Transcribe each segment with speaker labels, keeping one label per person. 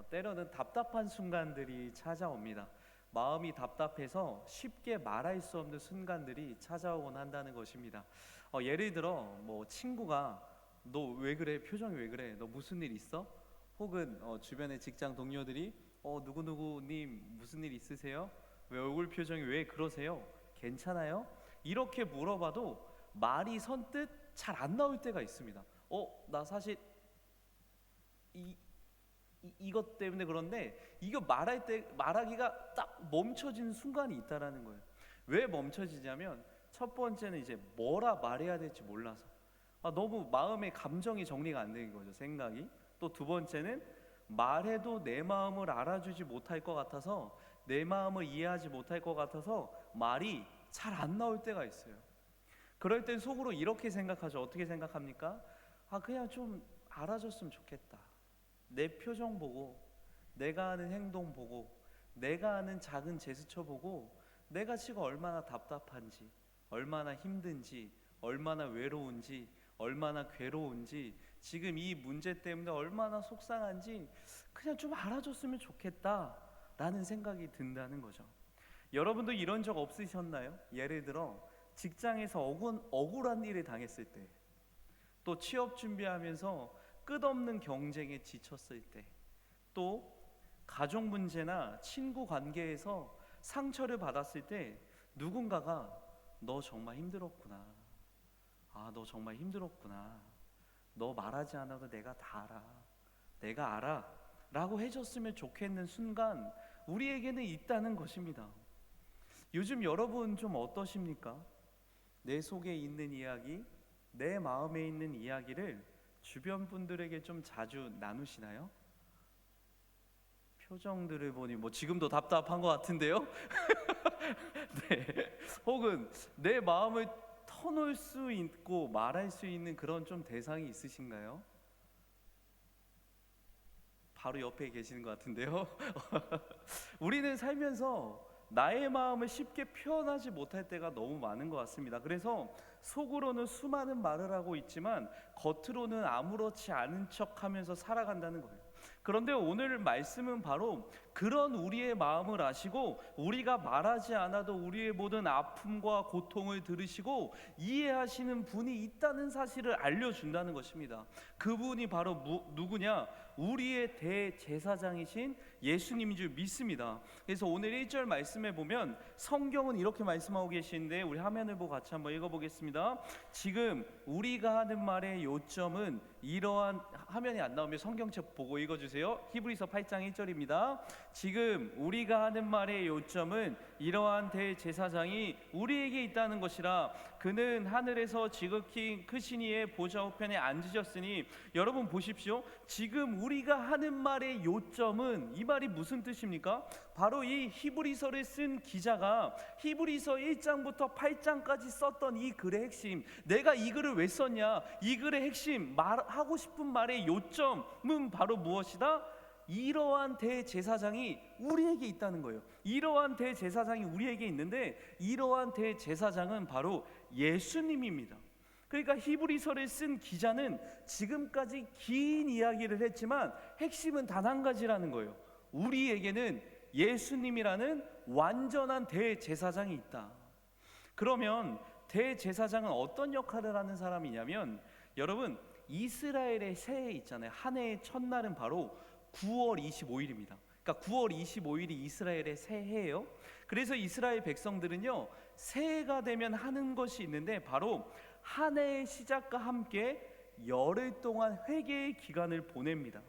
Speaker 1: 때로는 답답한 순간들이 찾아옵니다. 마음이 답답해서 쉽게 말할 수 없는 순간들이 찾아오곤 한다는 것입니다. 예를 들어 친구가 너 왜 그래? 표정이 왜 그래? 너 무슨 일 있어? 혹은 주변의 직장 동료들이 누구누구님 무슨 일 있으세요? 왜 얼굴 표정이 왜 그러세요? 괜찮아요? 이렇게 물어봐도 말이 선뜻 잘 안 나올 때가 있습니다. 나 사실 이것 때문에 그런데 이거 말하기가 딱 멈춰지는 순간이 있다라는 거예요. 왜 멈춰지냐면 첫 번째는 이제 뭐라 말해야 될지 몰라서 너무 마음의 감정이 정리가 안 되는 거죠. 생각이. 또 두 번째는 말해도 내 마음을 알아주지 못할 것 같아서, 내 마음을 이해하지 못할 것 같아서 말이 잘 안 나올 때가 있어요. 그럴 땐 속으로 이렇게 생각하죠. 어떻게 생각합니까? 그냥 좀 알아줬으면 좋겠다. 내 표정 보고, 내가 하는 행동 보고, 내가 하는 작은 제스처 보고 내가 지금 얼마나 답답한지, 얼마나 힘든지, 얼마나 외로운지, 얼마나 괴로운지, 지금 이 문제 때문에 얼마나 속상한지 그냥 좀 알아줬으면 좋겠다 라는 생각이 든다는 거죠. 여러분도 이런 적 없으셨나요? 예를 들어 직장에서 억울한 일을 당했을 때, 또 취업 준비하면서 끝없는 경쟁에 지쳤을 때, 또 가족 문제나 친구 관계에서 상처를 받았을 때 누군가가 너 정말 힘들었구나, 너 정말 힘들었구나, 너 말하지 않아도 내가 다 알아, 내가 알아 라고 해줬으면 좋겠는 순간 우리에게는 있다는 것입니다. 요즘 여러분 좀 어떠십니까? 내 속에 있는 이야기, 내 마음에 있는 이야기를 주변 분들에게 좀 자주 나누시나요? 표정들을 보니 지금도 답답한 것 같은데요? 네. 혹은 내 마음을 터놓을 수 있고 말할 수 있는 그런 좀 대상이 있으신가요? 바로 옆에 계시는 것 같은데요? 우리는 살면서 나의 마음을 쉽게 표현하지 못할 때가 너무 많은 것 같습니다. 그래서 속으로는 수많은 말을 하고 있지만 겉으로는 아무렇지 않은 척하면서 살아간다는 거예요. 그런데 오늘 말씀은 바로 그런 우리의 마음을 아시고 우리가 말하지 않아도 우리의 모든 아픔과 고통을 들으시고 이해하시는 분이 있다는 사실을 알려준다는 것입니다. 그분이 바로 누구냐? 우리의 대제사장이신 예수님인 줄 믿습니다. 그래서 오늘 1절 말씀에 보면 성경은 이렇게 말씀하고 계시는데, 우리 화면을 보고 같이 한번 읽어보겠습니다. 지금 우리가 하는 말의 요점은 이러한, 화면이 안 나오면 성경책 보고 읽어주세요. 히브리서 8장 1절입니다. 지금 우리가 하는 말의 요점은 이러한 대제사장이 우리에게 있다는 것이라. 그는 하늘에서 지극히 크신 이의 보좌 우편에 앉으셨으니. 여러분 보십시오. 지금 우리가 하는 말의 요점은, 이 말이 무슨 뜻입니까? 바로 이 히브리서를 쓴 기자가 히브리서 1장부터 8장까지 썼던 이 글의 핵심, 내가 이 글을 왜 썼냐, 이 글의 핵심, 하고 싶은 말의 요점은 바로 무엇이다? 이러한 대제사장이 우리에게 있다는 거예요. 이러한 대제사장이 우리에게 있는데, 이러한 대제사장은 바로 예수님입니다. 그러니까 히브리서를 쓴 기자는 지금까지 긴 이야기를 했지만 핵심은 단 한 가지라는 거예요. 우리에게는 예수님이라는 완전한 대제사장이 있다. 그러면 대제사장은 어떤 역할을 하는 사람이냐면, 여러분 이스라엘의 새해 있잖아요. 한 해의 첫날은 바로 9월 25일입니다. 그러니까 9월 25일이 이스라엘의 새해예요. 그래서 이스라엘 백성들은요, 새해가 되면 하는 것이 있는데 바로 한 해의 시작과 함께 열흘 동안 회개의 기간을 보냅니다.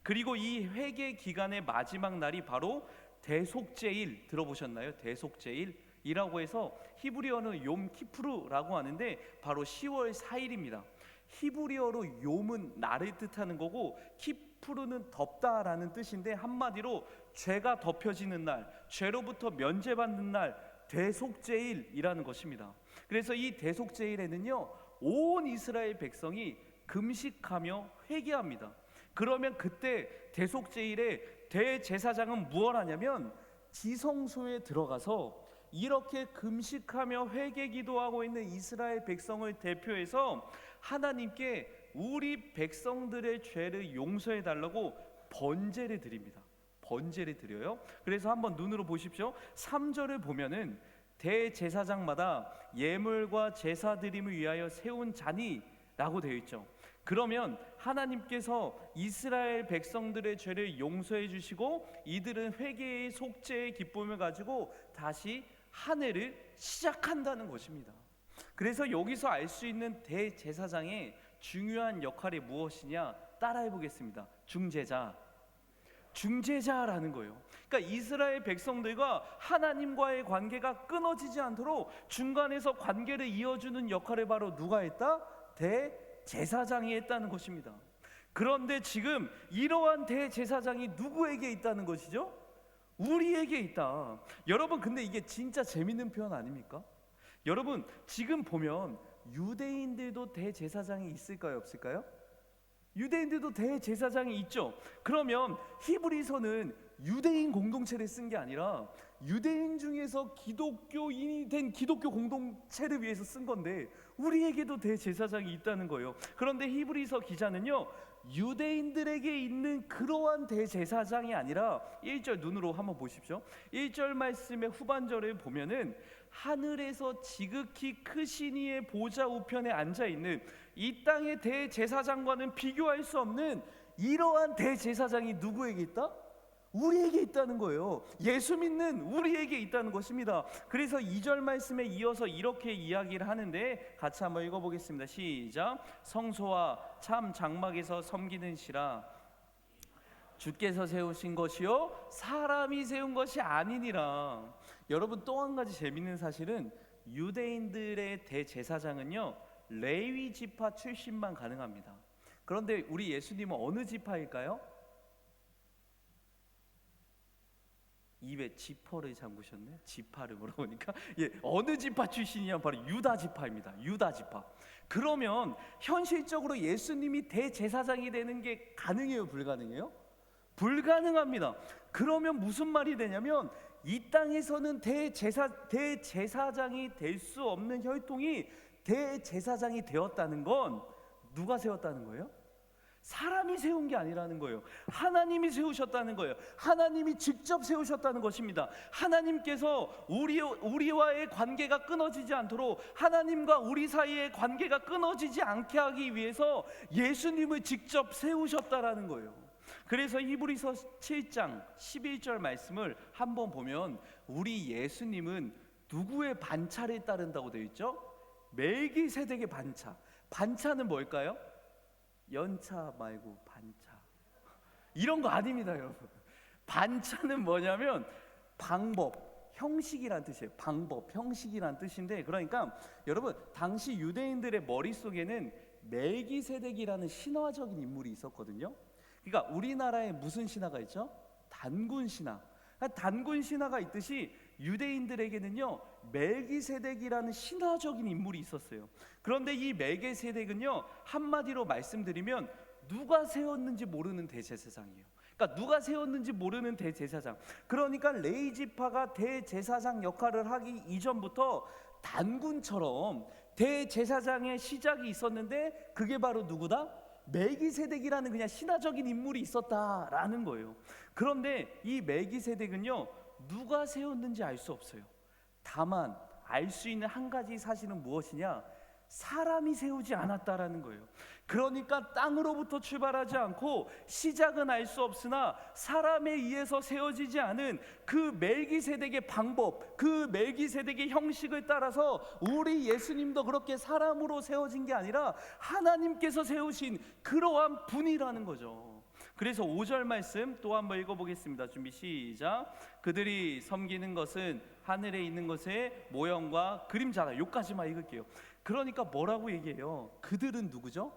Speaker 1: 그리고 이 회개 기간의 마지막 날이 바로 대속제일, 들어보셨나요? 대속제일이라고 해서 히브리어는 욤 키푸르라고 하는데 바로 10월 4일입니다. 히브리어로 욤은 날을 뜻하는 거고 키푸르는 덮다라는 뜻인데, 한마디로 죄가 덮여지는 날, 죄로부터 면제받는 날, 대속제일이라는 것입니다. 그래서 이 대속제일에는요, 온 이스라엘 백성이 금식하며 회개합니다. 그러면 그때 대속제일에 대제사장은 무엇을 하냐면 지성소에 들어가서 이렇게 금식하며 회개 기도하고 있는 이스라엘 백성을 대표해서 하나님께 우리 백성들의 죄를 용서해 달라고 번제를 드립니다. 번제를 드려요. 그래서 한번 눈으로 보십시오. 3절을 보면은 대제사장마다 예물과 제사 드림을 위하여 세운 잔이라고 되어 있죠. 그러면 하나님께서 이스라엘 백성들의 죄를 용서해 주시고 이들은 회개의 속죄의 기쁨을 가지고 다시 한 해를 시작한다는 것입니다. 그래서 여기서 알 수 있는 대제사장의 중요한 역할이 무엇이냐? 따라해 보겠습니다. 중재자라는 거예요. 그러니까 이스라엘 백성들과 하나님과의 관계가 끊어지지 않도록 중간에서 관계를 이어주는 역할을 바로 누가 했다? 대제사장이 했다는 것입니다. 그런데 지금 이러한 대제사장이 누구에게 있다는 것이죠? 우리에게 있다. 여러분, 근데 이게 진짜 재밌는 표현 아닙니까? 여러분, 지금 보면 유대인들도 대제사장이 있을까요, 없을까요? 유대인들도 대제사장이 있죠. 그러면 히브리서는 유대인 공동체를 쓴 게 아니라 유대인 중에서 기독교인이 된 기독교 공동체를 위해서 쓴 건데 우리에게도 대제사장이 있다는 거예요. 그런데 히브리서 기자는요, 유대인들에게 있는 그러한 대제사장이 아니라 1절 눈으로 한번 보십시오. 1절 말씀의 후반절을 보면은 하늘에서 지극히 크신 이의 보좌 우편에 앉아있는 이 땅의 대제사장과는 비교할 수 없는 이러한 대제사장이 누구에게 있다? 우리에게 있다는 거예요. 예수 믿는 우리에게 있다는 것입니다. 그래서 2절 말씀에 이어서 이렇게 이야기를 하는데 같이 한번 읽어보겠습니다. 시작. 성소와 참 장막에서 섬기는 시라 주께서 세우신 것이요 사람이 세운 것이 아니니라. 여러분, 또 한 가지 재밌는 사실은 유대인들의 대제사장은요 레위 지파 출신만 가능합니다. 그런데 우리 예수님은 어느 지파일까요? 입에 지퍼를 잠그셨네. 지파를 물어보니까 어느 지파 출신이냐? 바로 유다 지파입니다. 유다 지파. 그러면 현실적으로 예수님이 대제사장이 되는 게 가능해요, 불가능해요? 불가능합니다. 그러면 무슨 말이 되냐면 이 땅에서는 대제사장이 될 수 없는 혈통이 대제사장이 되었다는 건 누가 세웠다는 거예요? 사람이 세운 게 아니라는 거예요. 하나님이 세우셨다는 거예요. 하나님이 직접 세우셨다는 것입니다. 하나님께서 우리와의 관계가 끊어지지 않도록, 하나님과 우리 사이의 관계가 끊어지지 않게 하기 위해서 예수님을 직접 세우셨다라는 거예요. 그래서 히브리서 7장 11절 말씀을 한번 보면 우리 예수님은 누구의 반차를 따른다고 되어 있죠? 멜기세덱의 반차. 반차는 뭘까요? 연차 말고 반차, 이런 거 아닙니다, 여러분. 반차는 뭐냐면 방법, 형식이란 뜻이에요. 방법, 형식이란 뜻인데, 그러니까 여러분, 당시 유대인들의 머릿속에는 멜기세덱이라는 신화적인 인물이 있었거든요. 그러니까 우리나라에 무슨 신화가 있죠? 단군 신화. 단군 신화가 있듯이 유대인들에게는요 멜기세덱이라는 신화적인 인물이 있었어요. 그런데 이 멜기세덱은요 한마디로 말씀드리면 누가 세웠는지 모르는 대제사장이에요. 그러니까 누가 세웠는지 모르는 대제사장. 그러니까 레위 지파가 대제사장 역할을 하기 이전부터 단군처럼 대제사장의 시작이 있었는데 그게 바로 누구다? 멜기세덱이라는 그냥 신화적인 인물이 있었다라는 거예요. 그런데 이 멜기세덱은요 누가 세웠는지 알 수 없어요. 다만 알 수 있는 한 가지 사실은 무엇이냐? 사람이 세우지 않았다라는 거예요. 그러니까 땅으로부터 출발하지 않고 시작은 알 수 없으나 사람에 의해서 세워지지 않은 그 멜기세덱의 방법, 그 멜기세덱의 형식을 따라서 우리 예수님도 그렇게 사람으로 세워진 게 아니라 하나님께서 세우신 그러한 분이라는 거죠. 그래서 5절 말씀 또 한번 읽어보겠습니다. 준비 시작. 그들이 섬기는 것은 하늘에 있는 것의 모형과 그림자다. 여기까지만 읽을게요. 그러니까 뭐라고 얘기해요? 그들은 누구죠?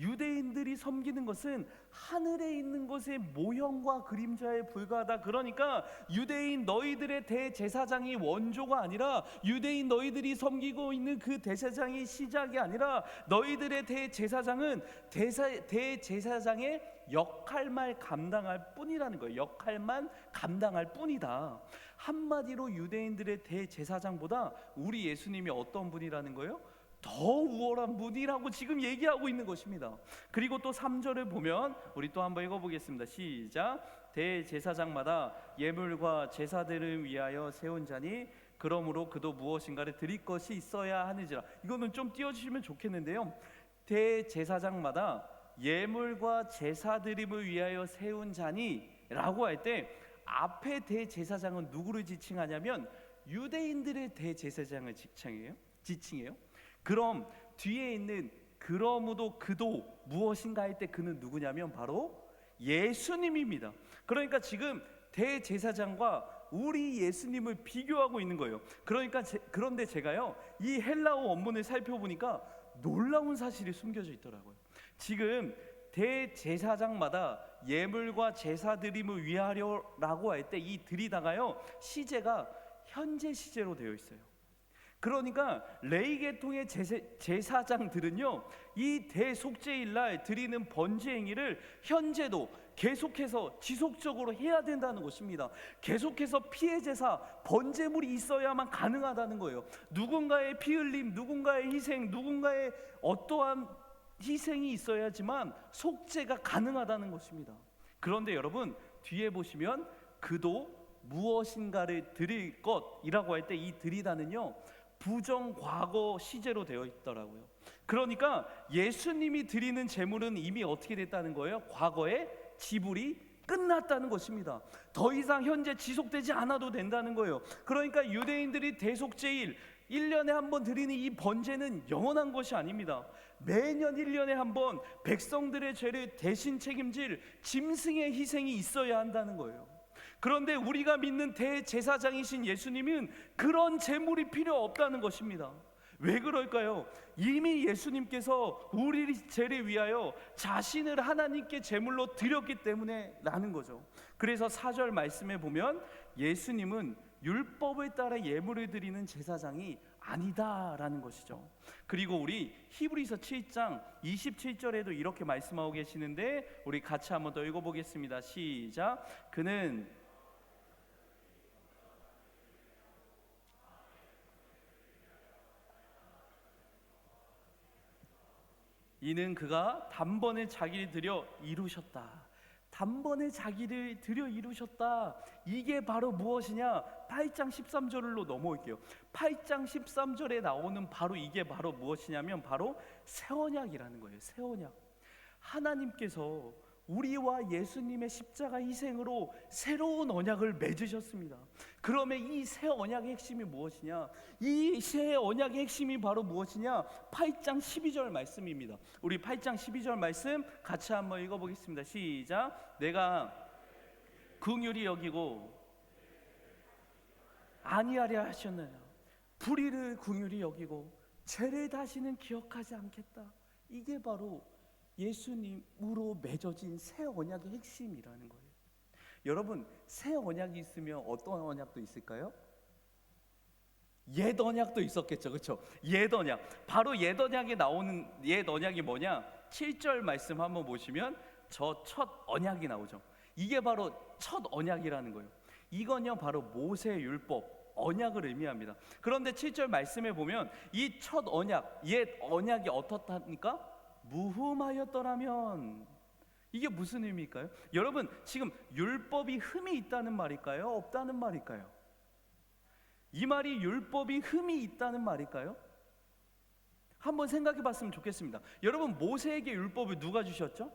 Speaker 1: 유대인들이 섬기는 것은 하늘에 있는 것의 모형과 그림자에 불과하다. 그러니까 유대인 너희들의 대제사장이 원조가 아니라, 유대인 너희들이 섬기고 있는 그 대제사장이 시작이 아니라, 너희들의 대제사장은 대제사장의 역할만 감당할 뿐이라는 거예요. 역할만 감당할 뿐이다. 한마디로 유대인들의 대제사장보다 우리 예수님이 어떤 분이라는 거예요? 더 우월한 분이라고 지금 얘기하고 있는 것입니다. 그리고 또 3절을 보면 우리 또 한번 읽어보겠습니다. 시작. 대제사장마다 예물과 제사들을 위하여 세운 자니 그러므로 그도 무엇인가를 드릴 것이 있어야 하느니라. 이거는 좀 띄워주시면 좋겠는데요. 대제사장마다 예물과 제사드림을 위하여 세운 자니 라고 할 때 앞에 대제사장은 누구를 지칭하냐면 유대인들의 대제사장을 지칭해요. 그럼 뒤에 있는 그러므로 그도 무엇인가 할 때 그는 누구냐면 바로 예수님입니다. 그러니까 지금 대제사장과 우리 예수님을 비교하고 있는 거예요. 그런데 제가요 이 헬라어 원문을 살펴보니까 놀라운 사실이 숨겨져 있더라고요. 지금 대제사장마다 예물과 제사드림을 위하려라고 할 때 이 드리다가요 시제가 현재 시제로 되어 있어요. 그러니까 레위 계통의 제사장들은요 이 대속죄일 날 드리는 번제 행위를 현재도 계속해서 지속적으로 해야 된다는 것입니다. 계속해서 피해 제사, 번제물이 있어야만 가능하다는 거예요. 누군가의 피 흘림, 누군가의 희생, 누군가의 어떠한 희생이 있어야지만 속죄가 가능하다는 것입니다. 그런데 여러분 뒤에 보시면 그도 무엇인가를 드릴 것이라고 할 때 이 드리다는요 부정 과거 시제로 되어 있더라고요. 그러니까 예수님이 드리는 제물은 이미 어떻게 됐다는 거예요? 과거에 지불이 끝났다는 것입니다. 더 이상 현재 지속되지 않아도 된다는 거예요. 그러니까 유대인들이 대속죄일 1년에 한 번 드리는 이 번제는 영원한 것이 아닙니다. 매년 1년에 한 번 백성들의 죄를 대신 책임질 짐승의 희생이 있어야 한다는 거예요. 그런데 우리가 믿는 대제사장이신 예수님은 그런 제물이 필요 없다는 것입니다. 왜 그럴까요? 이미 예수님께서 우리 죄를 위하여 자신을 하나님께 제물로 드렸기 때문에 라는 거죠. 그래서 4절 말씀에 보면 예수님은 율법을 따라 예물을 드리는 제사장이 아니다라는 것이죠. 그리고 우리 히브리서 7장 27절에도 이렇게 말씀하고 계시는데 우리 같이 한번 더 읽어보겠습니다. 시작. 이는 그가 단번에 자기를 들여 이루셨다. 단번에 자기를 들여 이루셨다. 이게 바로 무엇이냐? 8장 13절로 넘어올게요. 8장 13절에 나오는 바로 이게 바로 무엇이냐면 바로 새 언약이라는 거예요. 새 언약. 하나님께서 우리와 예수님의 십자가 희생으로 새로운 언약을 맺으셨습니다. 그러면 이 새 언약의 핵심이 무엇이냐? 이 새 언약의 핵심이 바로 무엇이냐? 8장 12절 말씀입니다. 우리 8장 12절 말씀 같이 한번 읽어보겠습니다. 시작. 내가 긍휼히 여기고 아니하려 하셨느냐? 불의를 긍휼히 여기고 죄를 다시는 기억하지 않겠다. 이게 바로 예수님으로 맺어진 새 언약의 핵심이라는 거예요. 여러분, 새 언약이 있으면 어떤 언약도 있을까요? 옛 언약도 있었겠죠, 그렇죠? 옛 언약. 바로 옛 언약에 나오는 옛 언약이 뭐냐? 7절 말씀 한번 보시면 저 첫 언약이 나오죠. 이게 바로 첫 언약이라는 거예요. 이건요 바로 모세 율법 언약을 의미합니다. 그런데 7절 말씀에 보면 이 첫 언약, 옛 언약이 어떻답니까? 무흠하였더라면. 이게 무슨 의미일까요? 여러분, 지금 율법이 흠이 있다는 말일까요? 없다는 말일까요? 이 말이 율법이 흠이 있다는 말일까요? 한번 생각해 봤으면 좋겠습니다. 여러분, 모세에게 율법을 누가 주셨죠?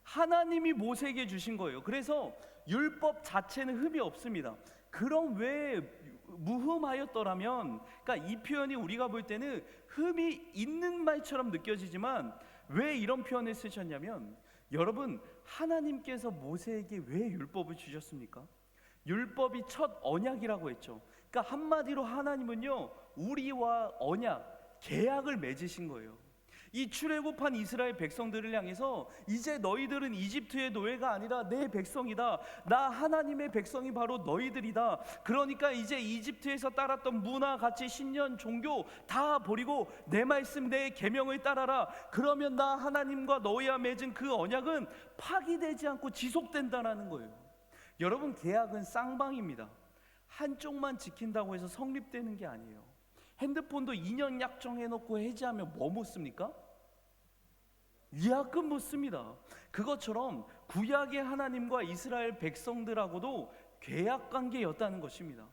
Speaker 1: 하나님이 모세에게 주신 거예요. 그래서 율법 자체는 흠이 없습니다. 그럼 왜 무흠하였더라면, 그러니까 이 표현이 우리가 볼 때는 흠이 있는 말처럼 느껴지지만 왜 이런 표현을 쓰셨냐면, 여러분, 하나님께서 모세에게 왜 율법을 주셨습니까? 율법이 첫 언약이라고 했죠. 그러니까 한마디로 하나님은요 우리와 언약, 계약을 맺으신 거예요. 이 출애굽한 이스라엘 백성들을 향해서 이제 너희들은 이집트의 노예가 아니라 내 백성이다. 나 하나님의 백성이 바로 너희들이다. 그러니까 이제 이집트에서 따랐던 문화, 가치, 신념, 종교 다 버리고 내 말씀, 내 계명을 따라라. 그러면 나 하나님과 너희와 맺은 그 언약은 파기되지 않고 지속된다는 거예요. 여러분, 계약은 쌍방입니다. 한쪽만 지킨다고 해서 성립되는 게 아니에요. 핸드폰도 2년 약정해놓고 해지하면 뭐 묻습니까? 위약금 묻습니다. 그것처럼 구약의 하나님과 이스라엘 백성들하고도 계약 관계였다는 것입니다.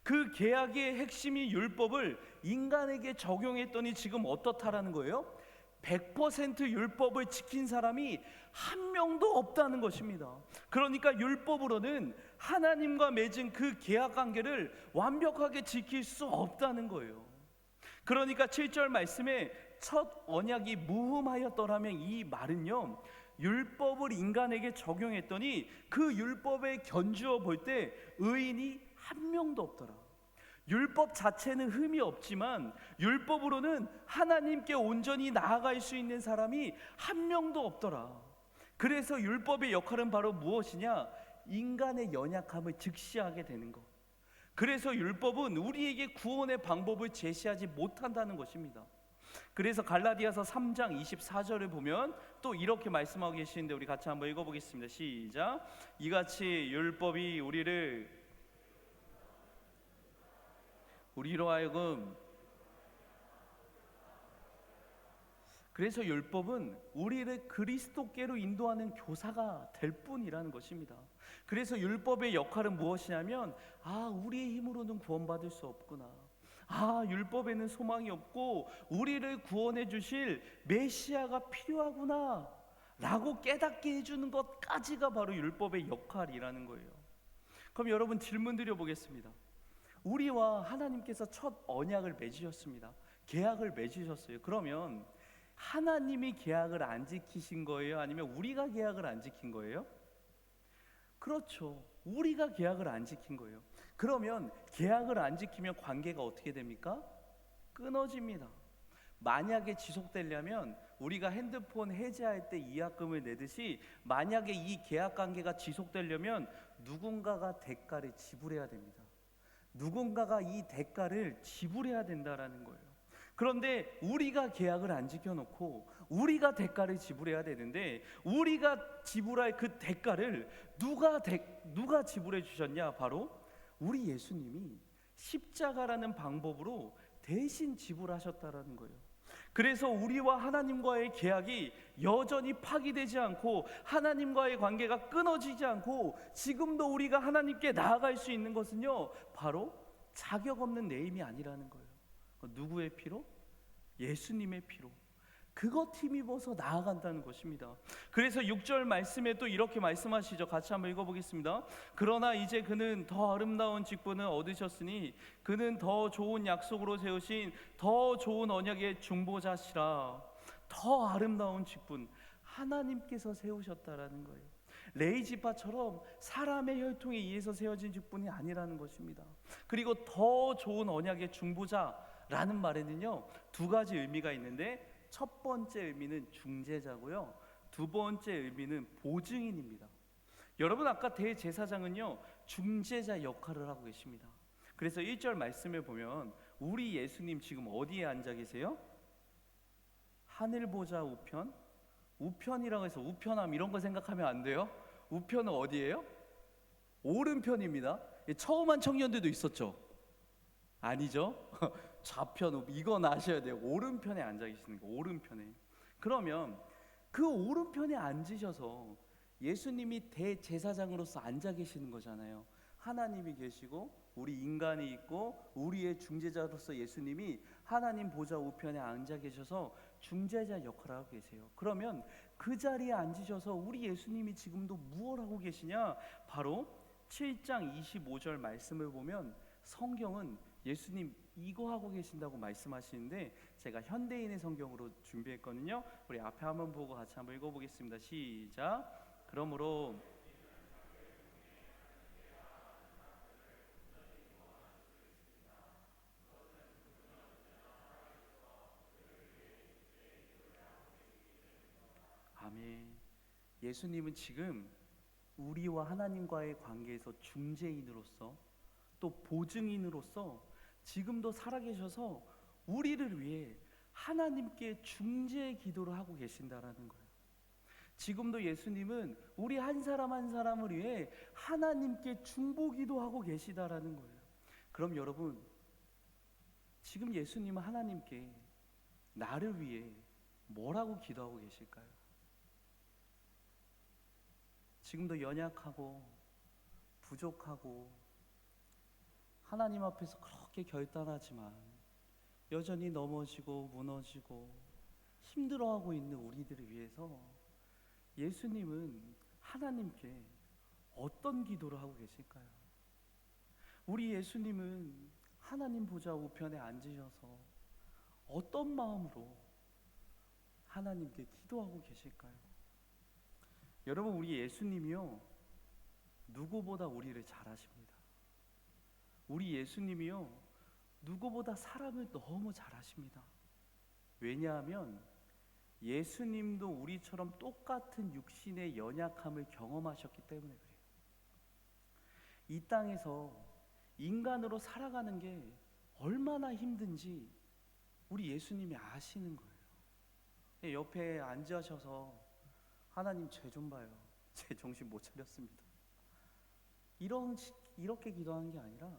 Speaker 1: 그 계약의 핵심이 율법을 인간에게 적용했더니 지금 어떻다라는 거예요? 100% 율법을 지킨 사람이 한 명도 없다는 것입니다. 그러니까 율법으로는 하나님과 맺은 그 계약 관계를 완벽하게 지킬 수 없다는 거예요. 그러니까 7절 말씀에 첫 언약이 무흠하였더라면, 이 말은요, 율법을 인간에게 적용했더니 그 율법에 견주어 볼 때 의인이 한 명도 없더라. 율법 자체는 흠이 없지만 율법으로는 하나님께 온전히 나아갈 수 있는 사람이 한 명도 없더라. 그래서 율법의 역할은 바로 무엇이냐? 인간의 연약함을 직시하게 되는 것. 그래서 율법은 우리에게 구원의 방법을 제시하지 못한다는 것입니다. 그래서 갈라디아서 3장 24절을 보면 또 이렇게 말씀하고 계시는데, 우리 같이 한번 읽어보겠습니다. 시작. 이같이 율법이 우리로 하여금, 그래서 율법은 우리를 그리스도께로 인도하는 교사가 될 뿐이라는 것입니다. 그래서 율법의 역할은 무엇이냐면, 우리의 힘으로는 구원받을 수 없구나, 율법에는 소망이 없고 우리를 구원해 주실 메시아가 필요하구나 라고 깨닫게 해주는 것까지가 바로 율법의 역할이라는 거예요. 그럼 여러분, 질문 드려보겠습니다. 우리와 하나님께서 첫 언약을 맺으셨습니다. 계약을 맺으셨어요. 그러면 하나님이 계약을 안 지키신 거예요? 아니면 우리가 계약을 안 지킨 거예요? 그렇죠. 우리가 계약을 안 지킨 거예요. 그러면 계약을 안 지키면 관계가 어떻게 됩니까? 끊어집니다. 만약에 지속되려면 우리가 핸드폰 해지할 때 위약금을 내듯이, 만약에 이 계약 관계가 지속되려면 누군가가 대가를 지불해야 됩니다. 누군가가 이 대가를 지불해야 된다라는 거예요. 그런데 우리가 계약을 안 지켜놓고 우리가 대가를 지불해야 되는데, 우리가 지불할 그 대가를 누가 지불해 주셨냐? 바로 우리 예수님이 십자가라는 방법으로 대신 지불하셨다라는 거예요. 그래서 우리와 하나님과의 계약이 여전히 파기되지 않고 하나님과의 관계가 끊어지지 않고 지금도 우리가 하나님께 나아갈 수 있는 것은요, 바로 자격 없는 내 힘이 아니라는 거예요. 누구의 피로? 예수님의 피로. 그것 힘입어서 나아간다는 것입니다. 그래서 6절 말씀에 또 이렇게 말씀하시죠. 같이 한번 읽어보겠습니다. 그러나 이제 그는 더 아름다운 직분을 얻으셨으니 그는 더 좋은 약속으로 세우신 더 좋은 언약의 중보자시라. 더 아름다운 직분, 하나님께서 세우셨다라는 거예요. 레위 지파처럼 사람의 혈통에 의해서 세워진 직분이 아니라는 것입니다. 그리고 더 좋은 언약의 중보자라는 말에는요, 두 가지 의미가 있는데, 첫 번째 의미는 중재자고요, 두 번째 의미는 보증인입니다. 여러분, 아까 대제사장은요, 중재자 역할을 하고 계십니다. 그래서 1절 말씀을 보면 우리 예수님 지금 어디에 앉아 계세요? 하늘 보좌 우편? 우편이라고 해서 우편함 이런 거 생각하면 안 돼요. 우편은 어디예요? 오른편입니다. 처음 한 청년들도 있었죠? 아니죠? 좌편, 이건 아셔야 돼요. 오른편에 앉아 계시는 거, 오른편에. 그러면 그 오른편에 앉으셔서 예수님이 대제사장으로서 앉아 계시는 거잖아요. 하나님이 계시고 우리 인간이 있고 우리의 중재자로서 예수님이 하나님 보좌 우편에 앉아 계셔서 중재자 역할을 하고 계세요. 그러면 그 자리에 앉으셔서 우리 예수님이 지금도 무엇을 하고 계시냐? 바로 7장 25절 말씀을 보면 성경은 예수님 이거 하고 계신다고 말씀하시는데, 제가 현대인의 성경으로 준비했거든요. 우리 앞에 한번 보고 같이 한번 읽어보겠습니다. 시작. 그러므로 아멘. 예수님은 지금 우리와 하나님과의 관계에서 중재인으로서 또 보증인으로서 지금도 살아계셔서 우리를 위해 하나님께 중재 기도를 하고 계신다라는 거예요. 지금도 예수님은 우리 한 사람 한 사람을 위해 하나님께 중보 기도하고 계시다라는 거예요. 그럼 여러분, 지금 예수님은 하나님께 나를 위해 뭐라고 기도하고 계실까요? 지금도 연약하고 부족하고 하나님 앞에서 그렇게 결단하지만 여전히 넘어지고 무너지고 힘들어하고 있는 우리들을 위해서 예수님은 하나님께 어떤 기도를 하고 계실까요? 우리 예수님은 하나님 보좌 우편에 앉으셔서 어떤 마음으로 하나님께 기도하고 계실까요? 여러분, 우리 예수님이요, 누구보다 우리를 잘 아십니다. 우리 예수님이요, 누구보다 사람을 너무 잘 아십니다. 왜냐하면 예수님도 우리처럼 똑같은 육신의 연약함을 경험하셨기 때문에 그래요. 이 땅에서 인간으로 살아가는 게 얼마나 힘든지 우리 예수님이 아시는 거예요. 옆에 앉으셔서 하나님 죄 좀 봐요. 제 정신 못 차렸습니다. 이렇게 기도하는 게 아니라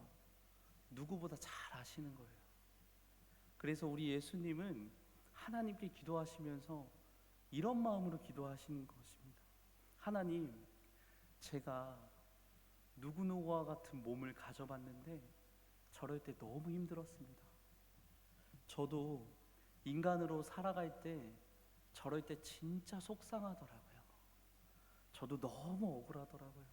Speaker 1: 누구보다 잘 아시는 거예요. 그래서 우리 예수님은 하나님께 기도하시면서 이런 마음으로 기도하시는 것입니다. 하나님, 제가 누구누구와 같은 몸을 가져봤는데 저럴 때 너무 힘들었습니다. 저도 인간으로 살아갈 때 저럴 때 진짜 속상하더라고요. 저도 너무 억울하더라고요.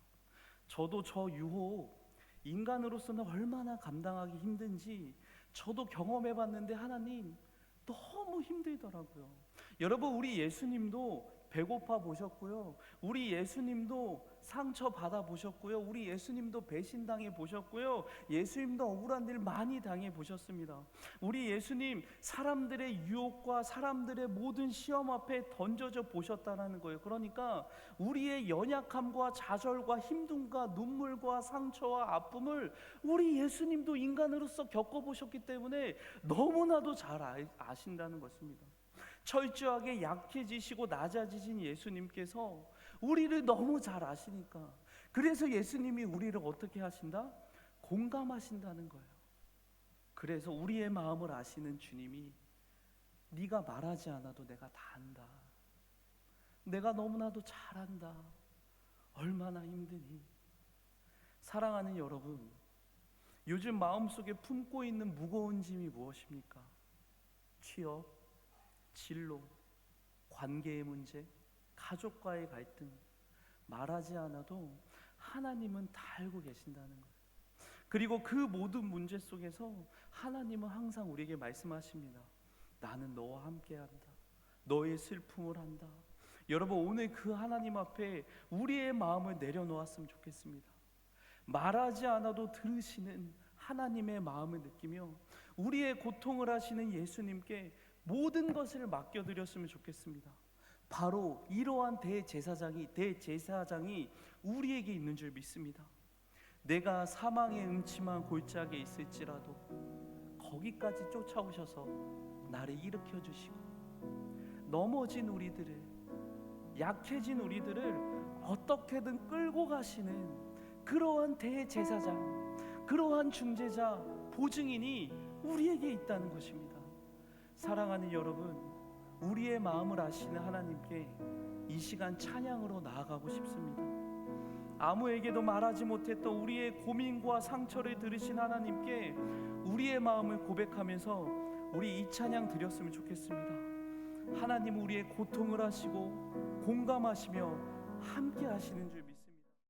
Speaker 1: 저도 저 유혹 인간으로서는 얼마나 감당하기 힘든지 저도 경험해봤는데 하나님 너무 힘들더라고요. 여러분, 우리 예수님도 배고파 보셨고요. 우리 예수님도 상처 받아 보셨고요. 우리 예수님도 배신당해 보셨고요. 예수님도 억울한 일 많이 당해 보셨습니다. 우리 예수님 사람들의 유혹과 사람들의 모든 시험 앞에 던져져 보셨다는 거예요. 그러니까 우리의 연약함과 좌절과 힘듦과 눈물과 상처와 아픔을 우리 예수님도 인간으로서 겪어보셨기 때문에 너무나도 잘 아신다는 것입니다. 철저하게 약해지시고 낮아지신 예수님께서 우리를 너무 잘 아시니까, 그래서 예수님이 우리를 어떻게 하신다? 공감하신다는 거예요. 그래서 우리의 마음을 아시는 주님이 네가 말하지 않아도 내가 다 안다. 내가 너무나도 잘 안다. 얼마나 힘드니? 사랑하는 여러분, 요즘 마음속에 품고 있는 무거운 짐이 무엇입니까? 취업, 진로, 관계의 문제, 가족과의 갈등, 말하지 않아도 하나님은 다 알고 계신다는 거예요. 그리고 그 모든 문제 속에서 하나님은 항상 우리에게 말씀하십니다. 나는 너와 함께한다. 너의 슬픔을 한다. 여러분, 오늘 그 하나님 앞에 우리의 마음을 내려놓았으면 좋겠습니다. 말하지 않아도 들으시는 하나님의 마음을 느끼며 우리의 고통을 하시는 예수님께 모든 것을 맡겨드렸으면 좋겠습니다. 바로 이러한 대제사장이 우리에게 있는 줄 믿습니다. 내가 사망의 음침한 골짜기에 있을지라도 거기까지 쫓아오셔서 나를 일으켜 주시고 넘어진 우리들을, 약해진 우리들을 어떻게든 끌고 가시는 그러한 대제사장, 그러한 중재자, 보증인이 우리에게 있다는 것입니다. 사랑하는 여러분, 우리의 마음을 아시는 하나님께 이 시간 찬양으로 나아가고 싶습니다. 아무에게도 말하지 못했던 우리의 고민과 상처를 들으신 하나님께 우리의 마음을 고백하면서 우리 이 찬양 드렸으면 좋겠습니다. 하나님, 우리의 고통을 하시고 공감하시며 함께 하시는 줄